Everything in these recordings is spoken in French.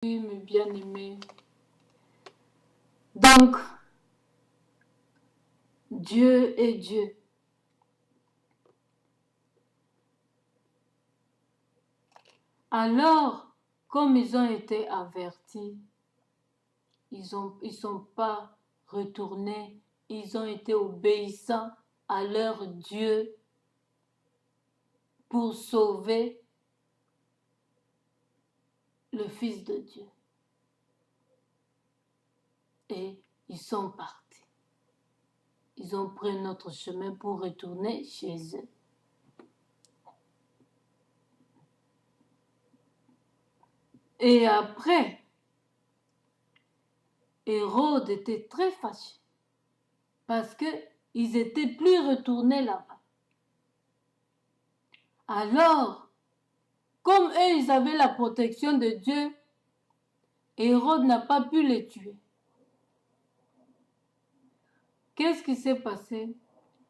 Oui, mes bien-aimés. Donc, Dieu est Dieu. Alors, comme ils ont été avertis, ils sont pas retournés, ils ont été obéissants à leur Dieu pour sauver le Fils de Dieu. Et ils sont partis. Ils ont pris notre chemin pour retourner chez eux. Et après, Hérode était très fâché parce qu'ils n'étaient plus retournés là-bas. Alors, comme eux, ils avaient la protection de Dieu, Hérode n'a pas pu les tuer. Qu'est-ce qui s'est passé?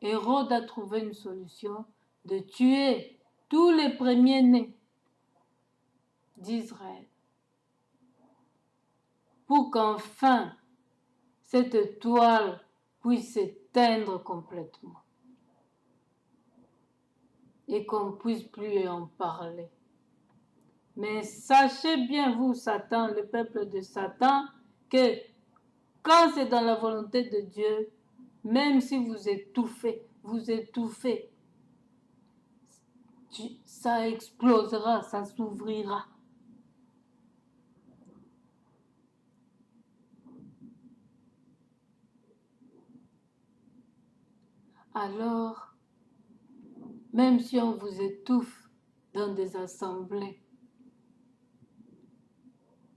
Hérode a trouvé une solution de tuer tous les premiers-nés d'Israël pour qu'enfin cette toile puisse s'éteindre complètement et qu'on ne puisse plus en parler. Mais sachez bien, vous, Satan, le peuple de Satan, que quand c'est dans la volonté de Dieu, même si vous étouffez, ça explosera, ça s'ouvrira. Alors, même si on vous étouffe dans des assemblées,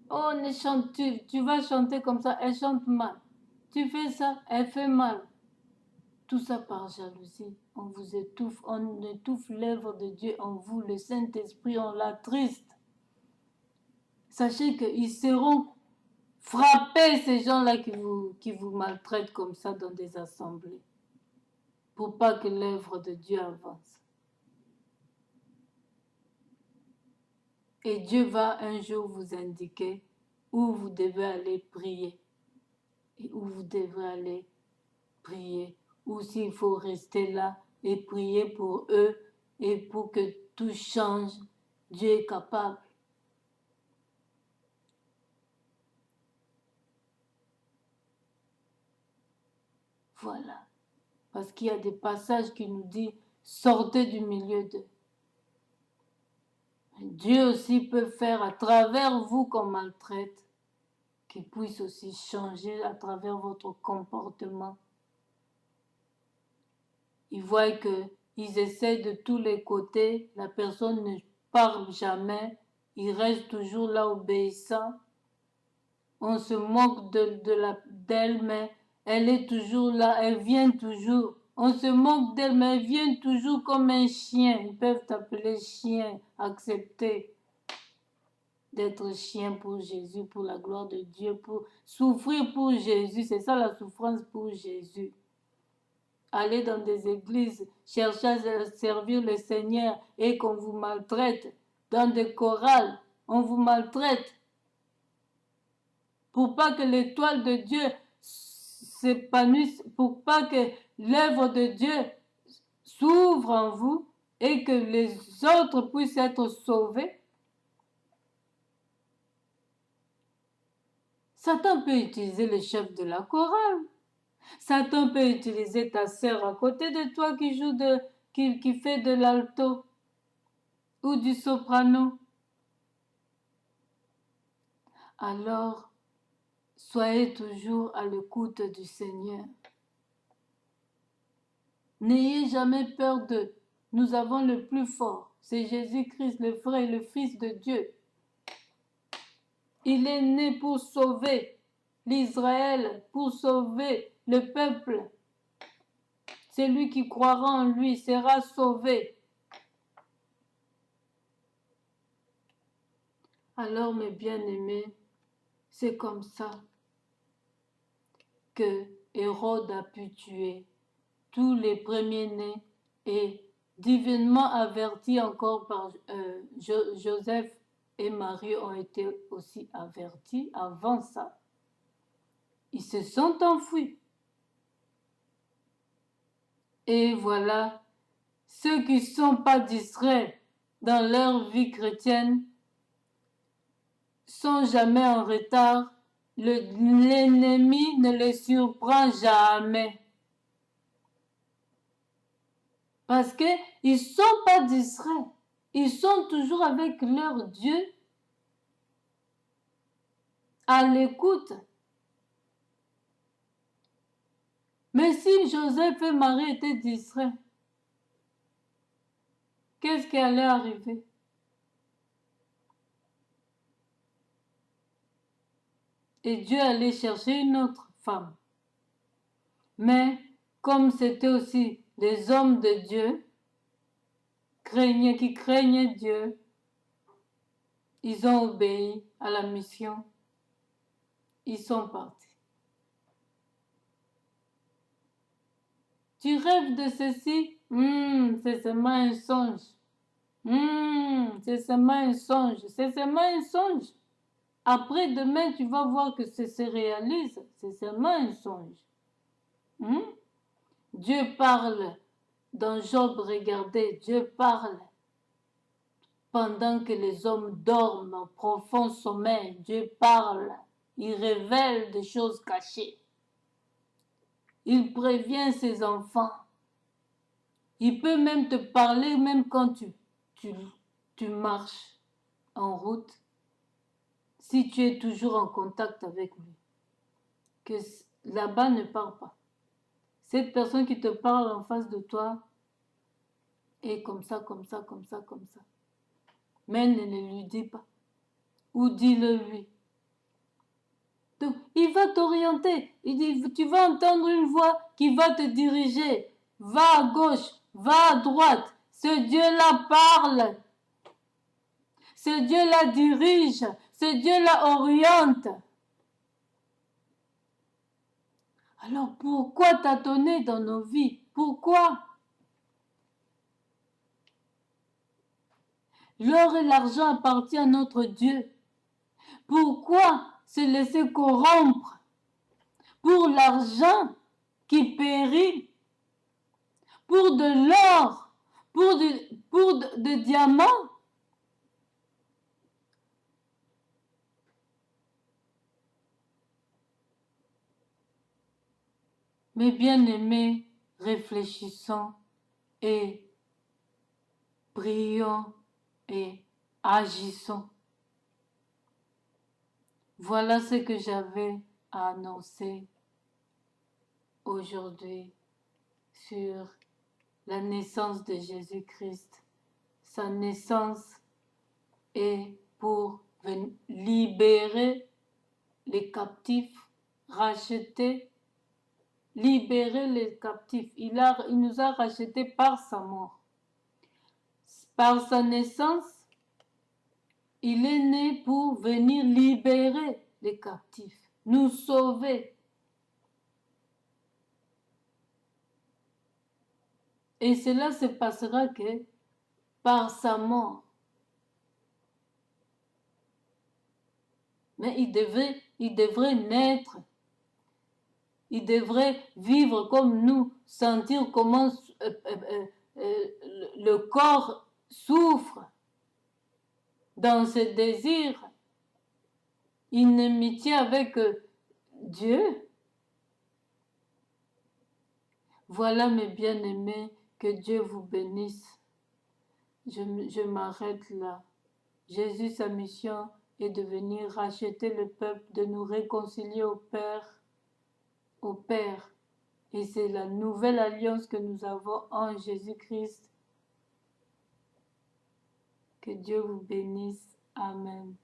oh, ne chante, tu vas chanter comme ça, elle chante mal. Tu fais ça, elle fait mal. Tout ça par jalousie. On vous étouffe, on étouffe l'œuvre de Dieu en vous. Le Saint-Esprit, on l'attriste. Sachez qu'ils seront frappés, ces gens-là qui vous maltraitent comme ça dans des assemblées, pour pas que l'œuvre de Dieu avance. Et Dieu va un jour vous indiquer où vous devez aller prier et où vous devez aller prier, ou s'il faut rester là et prier pour eux et pour que tout change. Dieu est capable. Voilà. Parce qu'il y a des passages qui nous disent sortez du milieu d'eux. Dieu aussi peut faire à travers vous qu'on maltraite, qu'il puisse aussi changer à travers votre comportement. Ils voient qu'ils essaient de tous les côtés, la personne ne parle jamais, il reste toujours là obéissant. On se moque d'elle, mais elle est toujours là, elle vient toujours. On se moque d'elle, mais elle vient toujours comme un chien. Ils peuvent t'appeler chien, accepter d'être chien pour Jésus, pour la gloire de Dieu, pour souffrir pour Jésus. C'est ça la souffrance pour Jésus. Aller dans des églises, chercher à servir le Seigneur et qu'on vous maltraite. Dans des chorales, on vous maltraite. Pour pas que l'étoile de Dieu s'épanouisse, pour pas que l'œuvre de Dieu s'ouvre en vous et que les autres puissent être sauvés. Satan peut utiliser le chef de la chorale. Satan peut utiliser ta sœur à côté de toi qui fait de l'alto ou du soprano. Alors, soyez toujours à l'écoute du Seigneur. N'ayez jamais peur d'eux. Nous avons le plus fort. C'est Jésus-Christ, le vrai, le Fils de Dieu. Il est né pour sauver l'Israël, pour sauver le peuple. Celui qui croira en lui sera sauvé. Alors, mes bien-aimés, c'est comme ça que Hérode a pu tuer tous les premiers-nés et divinement averti encore par Joseph et Marie ont été aussi avertis avant ça. Ils se sont enfuis. Et voilà, ceux qui ne sont pas distraits dans leur vie chrétienne sont jamais en retard. L'ennemi ne les surprend jamais. Parce qu'ils ne sont pas distraits. Ils sont toujours avec leur Dieu à l'écoute. Mais si Joseph et Marie étaient distraits, qu'est-ce qui allait arriver? Et Dieu allait chercher une autre femme. Mais comme c'était aussi des hommes de Dieu, qui craignaient Dieu, ils ont obéi à la mission. Ils sont partis. Tu rêves de ceci? C'est seulement un songe. C'est seulement un songe. C'est seulement un songe. Après, demain, tu vas voir que ça se réalise. C'est seulement un songe. Dieu parle. Dans Job, regardez, Dieu parle. Pendant que les hommes dorment en profond sommeil, Dieu parle. Il révèle des choses cachées. Il prévient ses enfants. Il peut même te parler même quand tu marches en route, si tu es toujours en contact avec lui. Que là-bas ne parle pas. Cette personne qui te parle en face de toi est comme ça, comme ça, comme ça, comme ça. Mais ne lui dis pas. Ou dis-le lui. Donc, il va t'orienter. Il dit, tu vas entendre une voix qui va te diriger. Va à gauche, va à droite. Ce Dieu-là parle. Ce Dieu-là dirige. Ce Dieu-là oriente. Alors, pourquoi tâtonner dans nos vies? Pourquoi? L'or et l'argent appartiennent à notre Dieu. Pourquoi se laisser corrompre pour l'argent qui périt, pour de l'or, pour de diamants? Mes bien-aimés, réfléchissons et prions et agissons. Voilà ce que j'avais à annoncer aujourd'hui sur la naissance de Jésus-Christ. Sa naissance est pour libérer les captifs, racheter, libérer les captifs. Il nous a rachetés par sa mort. Par sa naissance, il est né pour venir libérer les captifs, nous sauver. Et cela se passera que par sa mort. Mais il devrait naître. Il devrait vivre comme nous, sentir comment le corps souffre dans ses désirs, inimitié avec Dieu. Voilà mes bien-aimés, que Dieu vous bénisse. Je m'arrête là. Jésus, sa mission est de venir racheter le peuple, de nous réconcilier au Père. Et c'est la nouvelle alliance que nous avons en Jésus-Christ. Que Dieu vous bénisse. Amen.